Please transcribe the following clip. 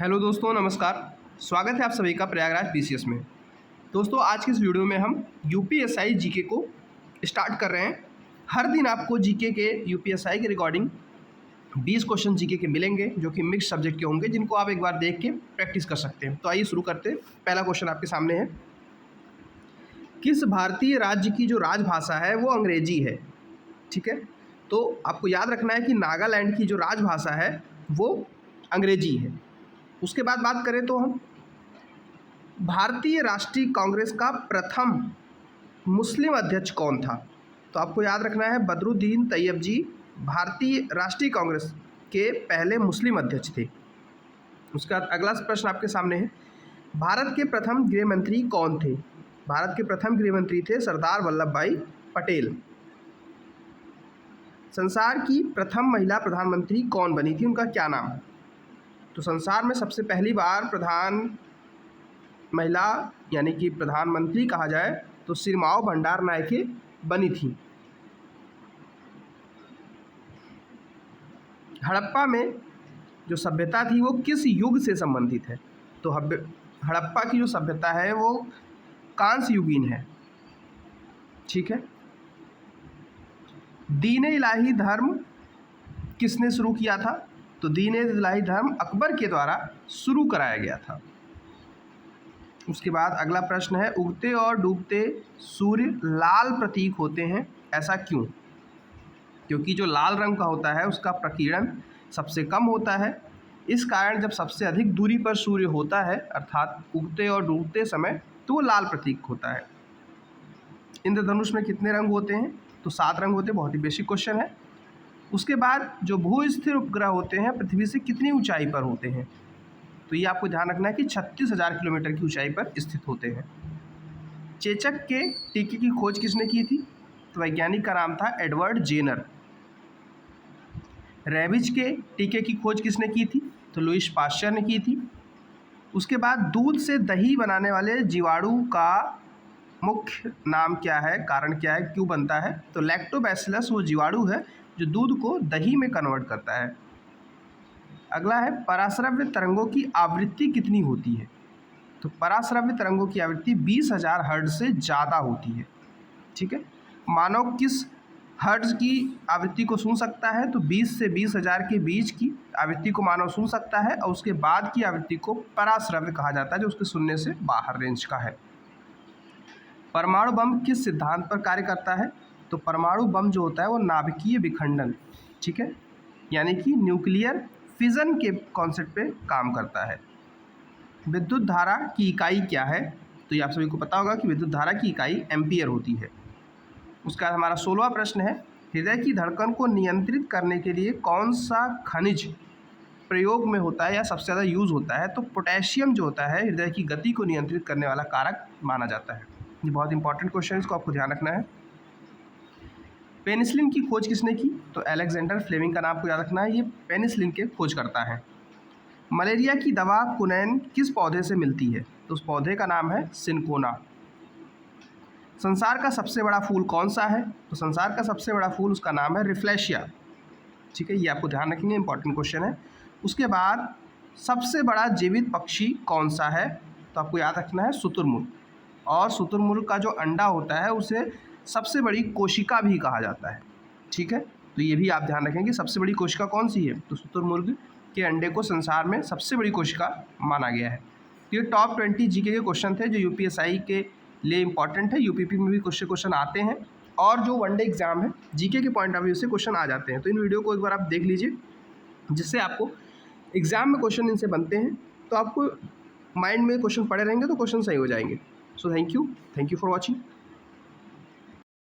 Hello दोस्तों, नमस्कार। स्वागत है आप सभी का प्रयागराज पीसीएस में। दोस्तों, आज की इस वीडियो में हम यूपीएसआई जीके को स्टार्ट कर रहे हैं। हर दिन आपको जीके के यूपीएसआई के रिकॉर्डिंग 20 क्वेश्चन जीके के मिलेंगे, जो कि मिक्स सब्जेक्ट के होंगे, जिनको आप एक बार देख के प्रैक्टिस कर सकते हैं। तो आइए शुरू करते हैं। पहला क्वेश्चन आपके सामने है, किस भारतीय राज्य की जो राजभाषा है वो अंग्रेजी है? ठीक है, तो आपको याद रखना है कि नागालैंड की जो राजभाषा है वो अंग्रेजी है। उसके बाद बात करें तो हम भारतीय राष्ट्रीय कांग्रेस का प्रथम मुस्लिम अध्यक्ष कौन था? तो आपको याद रखना है बदरुद्दीन तैयब जी भारतीय राष्ट्रीय कांग्रेस के पहले मुस्लिम अध्यक्ष थे। उसका अगला प्रश्न आपके सामने है, भारत के प्रथम गृह मंत्री कौन थे? भारत के प्रथम गृह मंत्री थे सरदार वल्लभ भाई पटेल। संसार की प्रथम महिला प्रधानमंत्री कौन बनी थी, उनका क्या नाम है? तो संसार में सबसे पहली बार प्रधान महिला यानी कि प्रधानमंत्री कहा जाए तो सिरमाओ भंडारनायके बनी थी। हड़प्पा में जो सभ्यता थी वो किस युग से संबंधित है? तो हड़प्पा की जो सभ्यता है वो कांस्य युगीन है। ठीक है। दीन इलाही धर्म किसने शुरू किया था? तो दीन इलाही धर्म अकबर के द्वारा शुरू कराया गया था। उसके बाद अगला प्रश्न है, उगते और डूबते सूर्य लाल प्रतीक होते हैं, ऐसा क्यों? क्योंकि जो लाल रंग का होता है उसका प्रकीर्णन सबसे कम होता है। इस कारण जब सबसे अधिक दूरी पर सूर्य होता है, अर्थात उगते और डूबते समय, तो वो लाल प्रतीक होता है। इंद्रधनुष में कितने रंग होते हैं? तो 7 रंग होते हैं। बहुत ही बेसिक क्वेश्चन है। उसके बाद जो भू स्थिर उपग्रह होते हैं पृथ्वी से कितनी ऊंचाई पर होते हैं? तो ये आपको ध्यान रखना है कि 36,000 किलोमीटर की ऊंचाई पर स्थित होते हैं। चेचक के टीके की खोज किसने की थी? तो वैज्ञानिक का नाम था एडवर्ड जेनर। रेबीज के टीके की खोज किसने की थी? तो लुईस पाश्चर ने की थी। उसके बाद दूध से दही बनाने वाले जीवाणु का मुख्य नाम क्या है, कारण क्या है, क्यों बनता है? तो लैक्टोबैसिलस वो जीवाणु है जो दूध को दही में कन्वर्ट करता है। अगला है, पराश्रव्य तरंगों की आवृत्ति कितनी होती है? तो पराश्रव्य तरंगों की आवृत्ति 20,000 हर्ट्ज से ज़्यादा होती है। ठीक है। मानव किस हर्ट्ज की आवृत्ति को सुन सकता है? तो 20 से 20,000 के बीच की आवृत्ति को मानव सुन सकता है, और उसके बाद की आवृत्ति को पराश्रव्य कहा जाता है, जो उसके सुनने से बाहर रेंज का है। परमाणु बम किस सिद्धांत पर कार्य करता है? तो परमाणु बम जो होता है वो नाभिकीय विखंडन, ठीक है, यानी कि न्यूक्लियर फिजन के कॉन्सेप्ट पे काम करता है। विद्युत धारा की इकाई क्या है? तो ये आप सभी को पता होगा कि विद्युत धारा की इकाई एम्पियर होती है। उसका हमारा 16वां प्रश्न है, हृदय की धड़कन को नियंत्रित करने के लिए कौन सा खनिज प्रयोग में होता है या सबसे ज़्यादा यूज़ होता है? तो पोटेशियम जो होता है हृदय की गति को नियंत्रित करने वाला कारक माना जाता है। ये बहुत इंपॉर्टेंट क्वेश्चन है, इसको आपको ध्यान रखना है। पेनिसिलिन की खोज किसने की? तो अलेक्जेंडर फ्लेमिंग का नाम आपको याद रखना है, ये पेनिसिलिन के खोज करता है। मलेरिया की दवा कुनैन किस पौधे से मिलती है? तो उस पौधे का नाम है सिनकोना। संसार का सबसे बड़ा फूल कौन सा है? तो संसार का सबसे बड़ा फूल, उसका नाम है रिफ्लेशिया। ठीक है, ये आपको ध्यान रखेंगे, इंपॉर्टेंट क्वेश्चन है। उसके बाद सबसे बड़ा जीवित पक्षी कौन सा है? तो आपको याद रखना है शुतुरमुर्ग। और शुतुरमुर्ग का जो अंडा होता है उसे सबसे बड़ी कोशिका भी कहा जाता है। ठीक है, तो ये भी आप ध्यान रखेंगे, सबसे बड़ी कोशिका कौन सी है? तो शुतुरमुर्ग के अंडे को संसार में सबसे बड़ी कोशिका माना गया है। तो ये टॉप 20 जीके के क्वेश्चन थे जो यूपीएसआई के लिए इंपॉर्टेंट है। यूपीपी में भी कुछ क्वेश्चन आते हैं, और जो वनडे एग्जाम है जीके के पॉइंट ऑफ व्यू से क्वेश्चन आ जाते हैं। तो इन वीडियो को एक बार आप देख लीजिए, जिससे आपको एग्जाम में क्वेश्चन इनसे बनते हैं, तो आपको माइंड में क्वेश्चन पड़े रहेंगे तो क्वेश्चन सही हो जाएंगे। So thank you for watching.